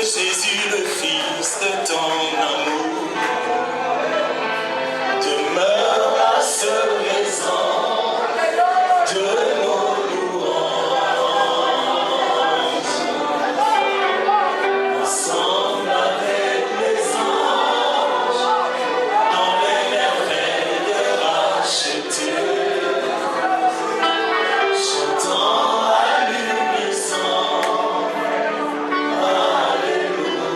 Jésus, le Fils de ton amour, demeure la seule raison de nos louanges. Ensemble avec les anges, dans les merveilles de racheter, chantant à l'unisson. Alléluia.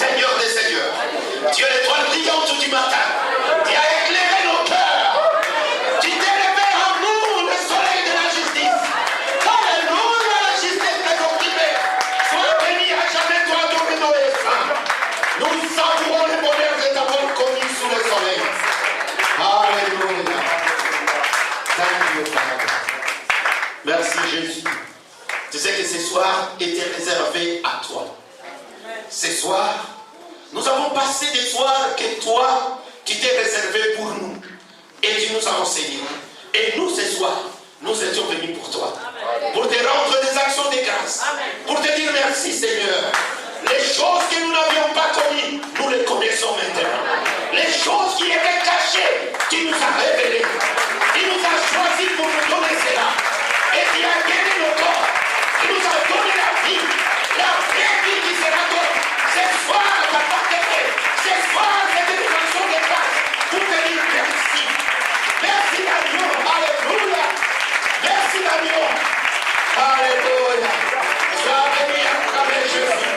Seigneur des Seigneurs. Tu es l'étoile brillante du matin. Tu as éclairé nos cœurs. Tu t'es levé en nous le soleil de la justice. Alléluia, la justice t'est occupée. Sois béni à jamais, toi, domino et saint. Nous savourons le bonheur de t'avoir connu sous le soleil. Alléluia. Thank you, Father. Merci Jésus. Tu sais que ce soir était réservé à toi. Ce soir, nous avons passé des soirs que toi, tu t'es réservé pour nous. Et tu nous as enseigné. Et nous, ce soir, nous étions venus pour toi. Pour te rendre des actions de grâce. Pour te dire merci Seigneur. Les choses que nous n'avions pas connues, nous les connaissons maintenant. Les choses qui étaient cachées, tu nous as révélées. Tu nous as choisis pour nous donner cela. Et tu as guéri nos corps. Tu nous as donné la vie. La vraie vie qui sera donne. Ce soir, papa t'aimé. Ce soir, c'était une action de grâce. Pour te dire merci. Merci l'agneau. Alléluia. Merci l'agneau. Alléluia. Tu as béni à travers Jésus.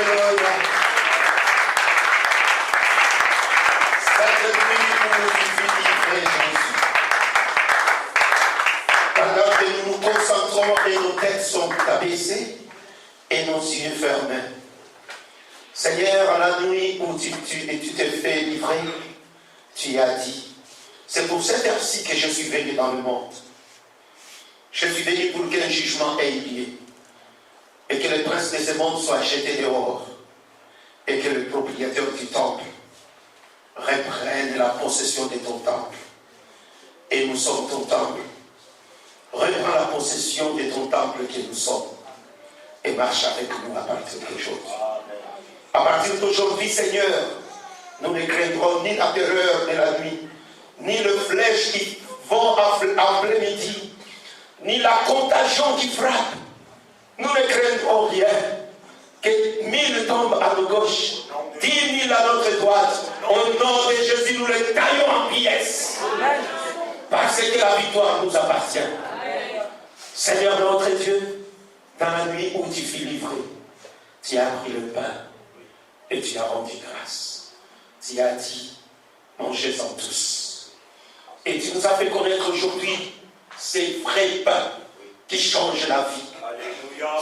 Alléluia. Cette nuit où tu fus livré, Jésus. Pendant que nous nous concentrons et nos têtes sont abaissées et nos yeux fermés. Seigneur, la nuit où tu t'es fait livrer, tu as dit, c'est pour cette heure-ci que je suis venu dans le monde. Je suis venu pour qu'un jugement ait lieu et que le prince de ce monde soit jeté dehors et que le propriétaire du temple reprenne la possession de ton temple. Et nous sommes ton temple. Reprends la possession de ton temple que nous sommes et marche avec nous à partir d'aujourd'hui. À partir d'aujourd'hui, Seigneur, nous ne craindrons ni la terreur de la nuit, ni le flèche qui vont en plein midi, ni la contagion qui frappe. Nous ne craindrons rien. Que 1000 tombent à nos gauches, 10 000 à notre droite. Au nom de Jésus, nous les taillons en pièces. Parce que la victoire nous appartient. Seigneur notre Dieu, dans la nuit où tu fus livré, tu as pris le pain et tu as rendu grâce. Tu as dit, mangez-en tous. Et tu nous as fait connaître aujourd'hui ces vrais pains qui changent la vie.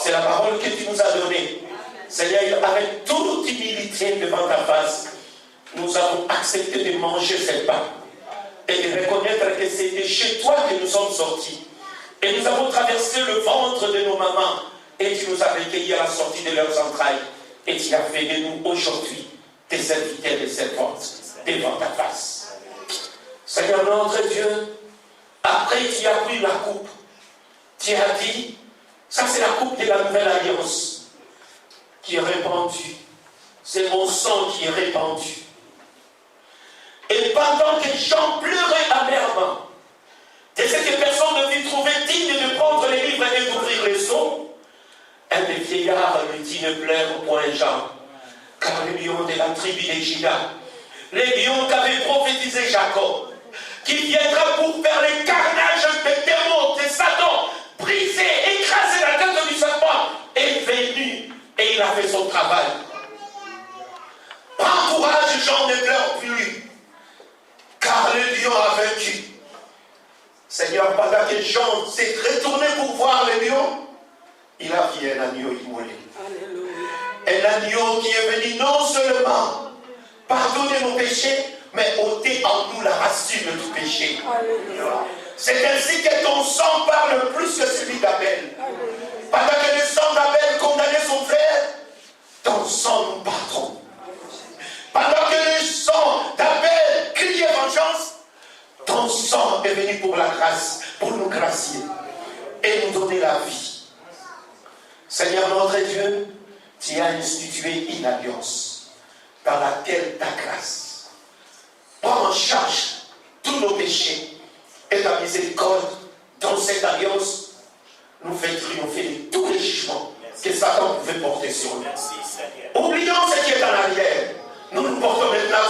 C'est la parole que tu nous as donnée. Seigneur, avec toute humilité devant ta face, nous avons accepté de manger ces pains et de reconnaître que c'était chez toi que nous sommes sortis. Et nous avons traversé le ventre de nos mamans et tu nous as recueillis à la sortie de leurs entrailles. Et tu as fait de nous aujourd'hui des serviteurs et des servantes devant ta face. Seigneur notre Dieu, après tu as pris la coupe. Tu as dit, ça c'est la coupe de la nouvelle alliance qui est répandue. C'est mon sang qui est répandu. Et pendant que Jean pleurait amèrement, de ce que personne ne put trouver digne de prendre les livres et d'ouvrir les sceaux, un des vieillards lui dit, ne pleure point Jean, car le lion de la tribu de Juda, le lion qu'avait prophétisé Jacob, qui viendra pour faire les carnages de démons, de Satan, briser, écraser la tête du serpent, est venu et il a fait son travail. Prends courage, Jean, ne pleure plus, car le lion a vaincu. Seigneur, pendant que Jean s'est retourné pour voir le lion, il a vu un agneau immolé. Un agneau qui est venu non seulement pardonner nos péchés, mais ôter en nous la racine de tout péché. C'est ainsi que ton sang parle plus que celui d'Abel. Pendant que le sang d'Abel condamnait son frère, ton sang nous pardonne. Pendant que le sang d'Abel criait vengeance, ton sang est venu pour la grâce, pour nous gracier et nous donner la vie. Seigneur notre Dieu, tu as institué une alliance dans laquelle ta grâce prend en charge tous nos péchés et ta miséricorde. Dans cette alliance nous fait triompher de tous les jugements que Satan pouvait porter sur nous. Oublions ce qui est en arrière. Nous nous portons maintenant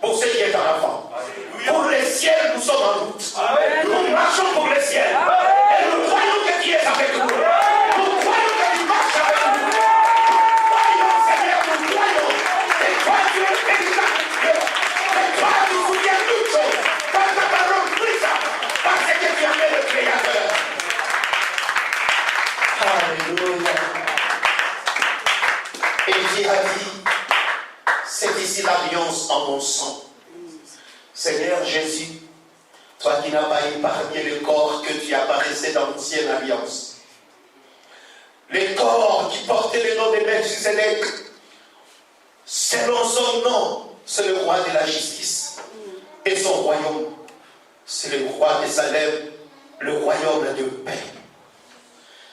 pour ce qui est en avant. Pour les ciels, nous sommes en route. Nous marchons pour les ciels. Et nous croyons que tu es avec nous. Nous croyons que tu marches avec nous. Nous croyons, Seigneur, nous croyons. Et toi, tu es véritable Dieu. Et toi, tu souviens toutes choses. Par ta parole, plus ça. Parce que tu en es le Créateur. Alléluia. Et Dieu a dit, c'est ici l'alliance en mon sang. Seigneur Jésus, toi qui n'as pas épargné le corps que tu apparaissais dans l'ancienne alliance, le corps qui portait le nom de Melchisedec, selon son nom, c'est le roi de la justice. Et son royaume, c'est le roi de Salem, le royaume de paix.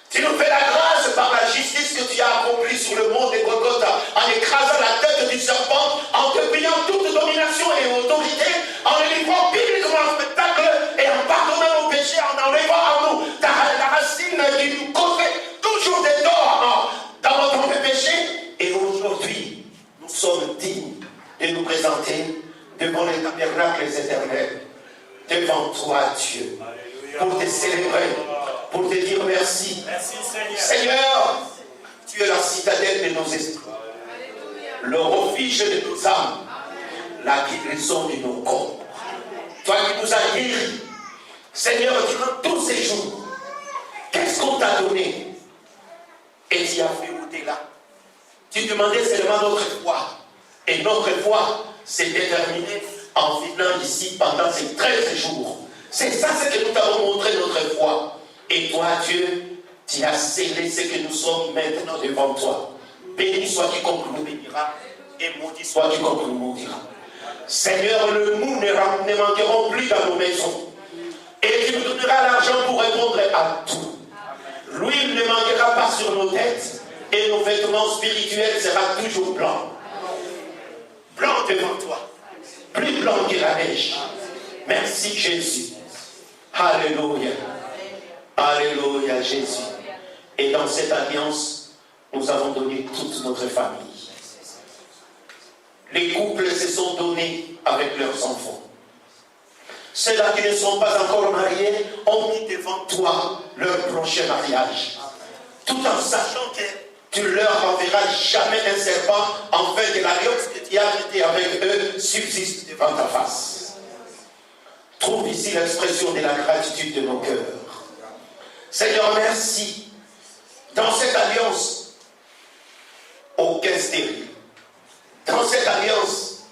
Tu nous fais la grâce par la justice que tu as accomplie sur le mont de Golgotha, en écrasant la tête du serpent, en dépliant toute domination et autorité, en le livrant publiquement en spectacle et en pardonnant nos péchés, en enlevant à nous la racine qui nous causait toujours des torts dans notre péché. Et aujourd'hui, nous sommes dignes de nous présenter devant les tabernacles éternels, devant toi, Dieu, pour te célébrer, pour te dire merci. Merci, Seigneur. Seigneur, tu es la citadelle de nos esprits. le refuge de nos âmes, la guérison de nos corps. Toi qui nous as guéris, Seigneur, durant tous ces jours, qu'est-ce qu'on t'a donné? Et tu as fait au-delà. Tu demandais seulement notre foi. Et notre foi s'est déterminée en venant ici pendant ces 13 jours. C'est ça ce que nous t'avons montré, notre foi. Et toi, Dieu, tu as scellé ce que nous sommes maintenant devant toi. Béni soit quiconque nous bénira, et maudit soit quiconque nous maudira. Seigneur, le nous ne manqueront plus dans nos maisons. Et tu nous donneras l'argent pour répondre à tout. L'huile ne manquera pas sur nos têtes, et nos vêtements spirituels seront toujours blancs. Blancs devant toi. Plus blancs que la neige. Merci Jésus. Alléluia. Alléluia Jésus. Et dans cette alliance, nous avons donné toute notre famille. Les couples se sont donnés avec leurs enfants. Ceux-là qui ne sont pas encore mariés ont mis devant toi leur prochain mariage. Tout en sachant que tu leur enverras jamais un serpent, afin que l'alliance que tu as traitée avec eux subsiste devant ta face. Trouve ici l'expression de la gratitude de nos cœurs. Seigneur, merci. Dans cette alliance, aucun stérile. Dans cette alliance,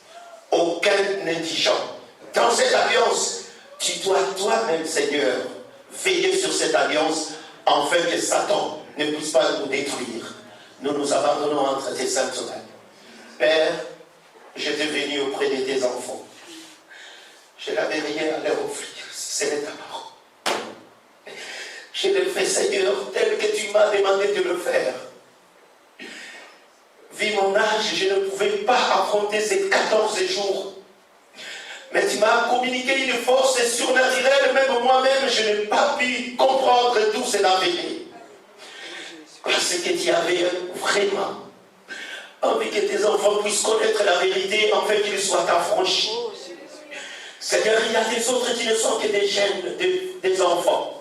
aucun indigent. Dans cette alliance, tu dois toi-même, Seigneur, veiller sur cette alliance, afin que Satan ne puisse pas nous détruire. Nous nous abandonnons entre tes saintes mains. Père, je t'ai venu auprès de tes enfants. Je n'avais rien à leur offrir, c'est ta parole. Je le fais, Seigneur, tel que tu m'as demandé de le faire. Vu mon âge, je ne pouvais pas affronter ces 14 jours. Mais tu m'as communiqué une force surnaturelle, même moi-même, je n'ai pas pu comprendre d'où cela venait. Parce que tu avais vraiment envie que tes enfants puissent connaître la vérité, afin qu'ils soient affranchis. Seigneur, il y a des autres qui ne sont que des jeunes, des enfants,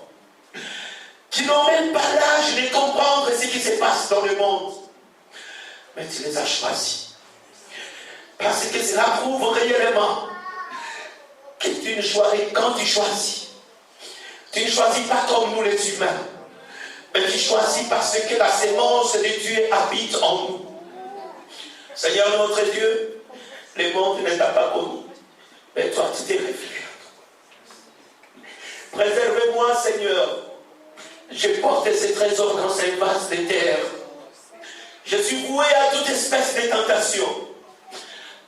qui n'ont même pas l'âge de comprendre ce qui se passe dans le monde. Mais tu les as choisis. Parce que cela prouve réellement que tu ne choisis, quand tu choisis, tu ne choisis pas comme nous les humains, mais tu choisis parce que la sémence de Dieu habite en nous. Seigneur notre Dieu, le monde ne t'a pas connu, mais toi tu t'es révélé. Préservez-moi, Seigneur. Je porte ces trésors dans ces vases de terre. Je suis voué à toute espèce de tentation.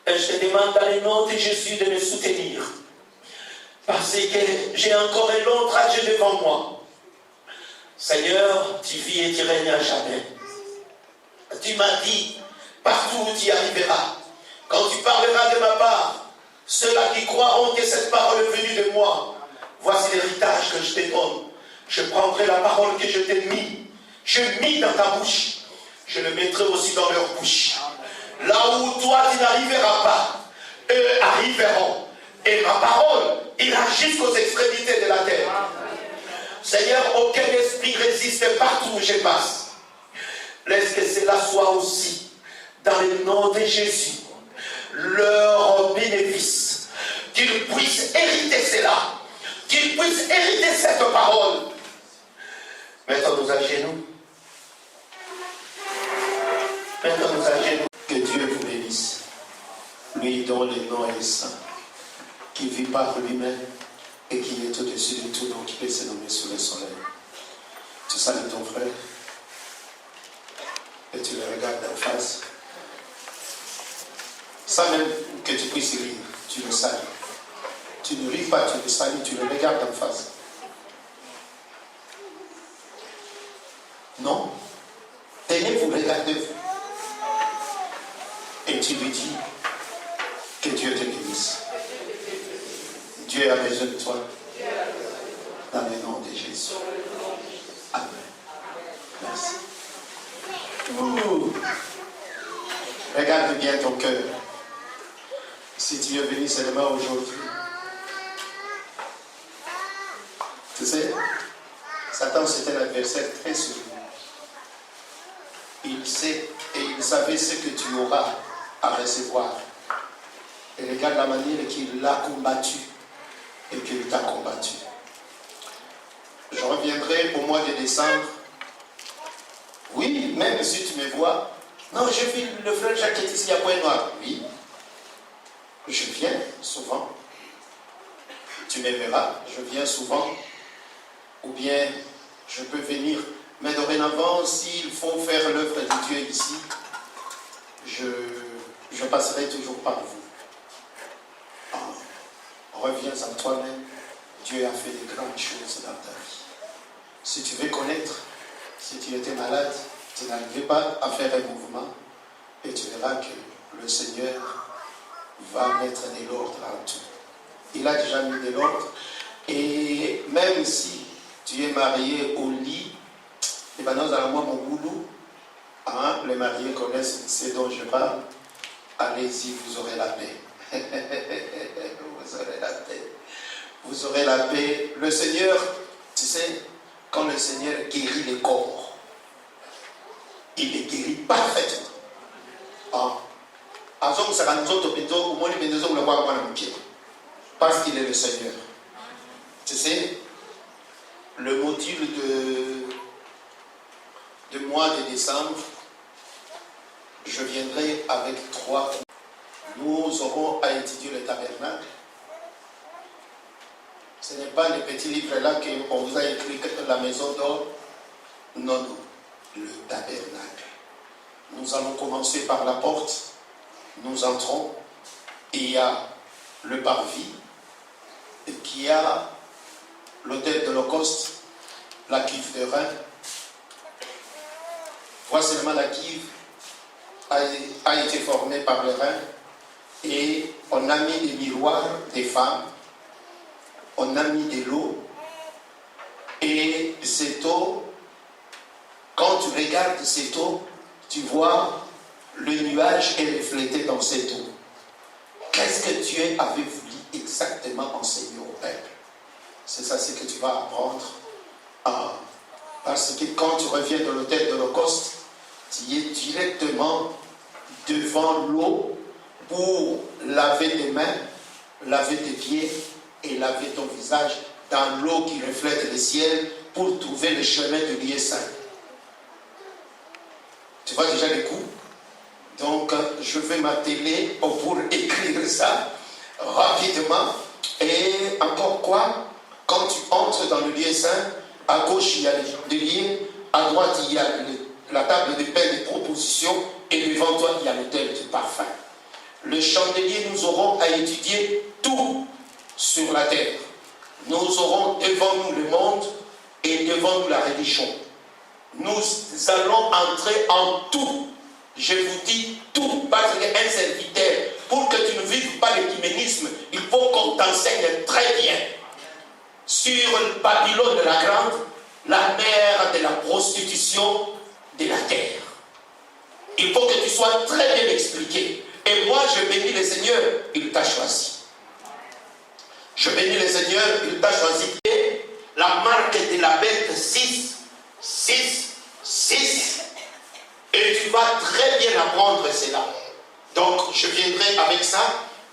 Et je te demande dans le nom de Jésus de me soutenir. Parce que j'ai encore un long trajet devant moi. Seigneur, tu vis et tu règnes à jamais. Tu m'as dit, partout où tu arriveras, quand tu parleras de ma part, ceux-là qui croiront que cette parole est venue de moi, voici l'héritage que je te donne. Je prendrai la parole que je t'ai mis dans ta bouche. Je le mettrai aussi dans leur bouche. Là où toi tu n'arriveras pas, eux arriveront. Et ma parole ira jusqu'aux extrémités de la terre. Seigneur, aucun esprit résiste partout où je passe. Laisse que cela soit aussi, dans le nom de Jésus, leur bénéfice. Qu'ils puissent hériter cela. Qu'ils puissent hériter cette parole. Mettons-nous à genoux. Mettons-nous à genoux. Que Dieu vous bénisse. Lui dont le nom est saint, qui vit par lui-même et qui est au-dessus de tout nom, qui peut se nommer sous le soleil. Tu salues ton frère et tu le regardes en face. Sans même que tu puisses rire, tu le salues. Tu ne ris pas, tu le salues, tu le regardes en face. Non. Tenez, vous regardez-vous. Et tu lui dis que Dieu te bénisse. Dieu a besoin de toi. Dans le nom de Jésus. Amen. Merci. Regarde bien ton cœur. Si tu es venu seulement aujourd'hui. Tu sais, Satan c'était un adversaire très sûr. Il sait et il savait ce que tu auras à recevoir. Et regarde la manière qu'il l'a combattu et qu'il t'a combattu. Je reviendrai au mois de décembre. Oui, même si tu me vois. Non, je vis le frère Jacques est ici à Pointe-Noire. Oui, je viens souvent. Tu me verras, je viens souvent. Ou bien je peux venir. Mais dorénavant, s'il faut faire l'œuvre de Dieu ici, je passerai toujours par vous. Reviens à toi-même. Dieu a fait de grandes choses dans ta vie. Si tu veux connaître, si tu étais malade, tu n'arrivais pas à faire un mouvement, et tu verras que le Seigneur va mettre de l'ordre en tout. Il a déjà mis de l'ordre, et même si tu es marié au lit, et bien nous allons voir mon boulot, hein, les mariés connaissent ce dont je parle, allez-y, vous aurez la paix. Vous aurez la paix. Vous aurez la paix. Le Seigneur, tu sais, quand le Seigneur guérit les corps, il les guérit parfaitement. Parce qu'il est le Seigneur. Tu sais, le module de mois de décembre, je viendrai avec 3. Nous aurons à étudier le tabernacle. Ce n'est pas les petits livres là qu'on vous a écrit la maison d'or. Non, non, le tabernacle. Nous allons commencer par la porte. Nous entrons. Et il y a le parvis. Et qui a l'autel de l'Holocauste, la cuve de rein. Vois seulement la cuve a été formée par le rein. Et on a mis des miroirs des femmes. On a mis de l'eau, et cette eau, quand tu regardes cette eau, tu vois le nuage est reflété dans cette eau. Qu'est-ce que Dieu avait voulu exactement enseigner au peuple? C'est ça ce que tu vas apprendre. Parce que quand tu reviens de l'autel de l'Holocauste, tu es directement devant l'eau pour laver tes mains, laver tes pieds, et laver ton visage dans l'eau qui reflète le ciel pour trouver le chemin du lieu saint. Tu vois déjà les coups? Donc, je vais m'atteler pour écrire ça rapidement. Et encore quoi? Quand tu entres dans le lieu saint, à gauche il y a le lieu, à droite il y a la table de pain de proposition, et devant toi il y a l'autel du parfum. Le chandelier, nous aurons à étudier tout sur la terre. Nous aurons devant nous le monde et devant nous la religion. Nous allons entrer en tout. Je vous dis tout, parce qu'un serviteur, pour que tu ne vives pas l'écuménisme, il faut qu'on t'enseigne très bien sur le Babylone de la Grande, la mère de la prostitution de la terre. Il faut que tu sois très bien expliqué. Et moi, je bénis le Seigneur, il t'a choisi. Je bénis le Seigneur, il t'a choisi. La marque de la bête 6, 6, 6. Et tu vas très bien apprendre cela. Donc, je viendrai avec ça.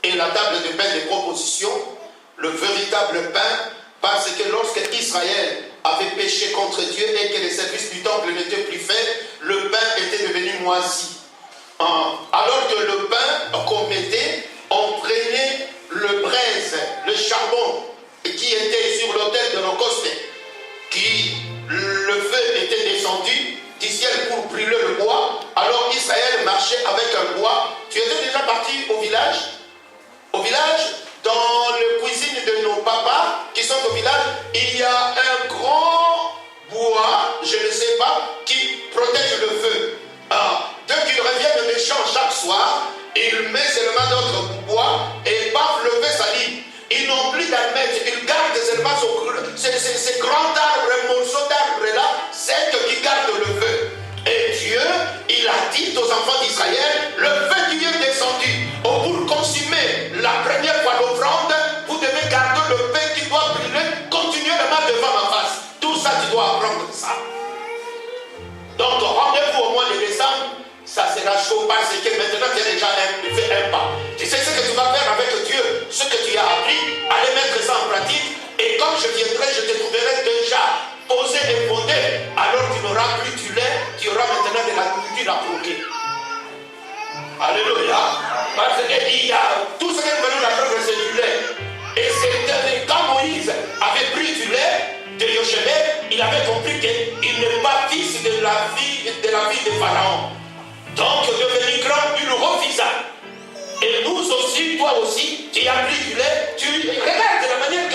Et la table de pain de proposition, le véritable pain, parce que lorsque Israël avait péché contre Dieu et que les services du temple n'étaient plus faits, le pain était devenu moisi. Alors que le pain qu'on mettait, on prenait le braise, le charbon qui était sur l'autel de l'Holocauste, qui le feu était descendu du ciel pour brûler le bois. Alors Israël marchait avec un bois. Tu étais déjà parti au village? Au village, dans la cuisine de nos papas qui sont au village, il y a un grand bois, je ne sais pas, qui protège le feu. Dès qu'il revient de champ chaque soir, il met seulement d'autres bois et paf, le feu s'allume. Ils n'ont plus d'allumettes, ils gardent seulement ces grands arbres, morceaux d'arbres-là, c'est eux qui gardent le feu. Et Dieu, il a dit aux enfants d'Israël, le feu qui est descendu, pour consumer la première fois l'offrande, vous devez garder le feu qui doit brûler continuellement devant ma face. Tout ça, tu dois apprendre ça. Donc, rendez-vous au mois de décembre, ça sera chaud parce que maintenant, tu es déjà un Et il y a tout ce que nous venons d'apprendre, c'est du lait. Et c'était quand Moïse avait pris du lait de Yochebed, il avait compris qu'il n'est pas fils de la vie de Pharaon. Donc, devenu grand, il refusa. Et nous aussi, toi aussi, tu as pris du lait, tu regardes de la manière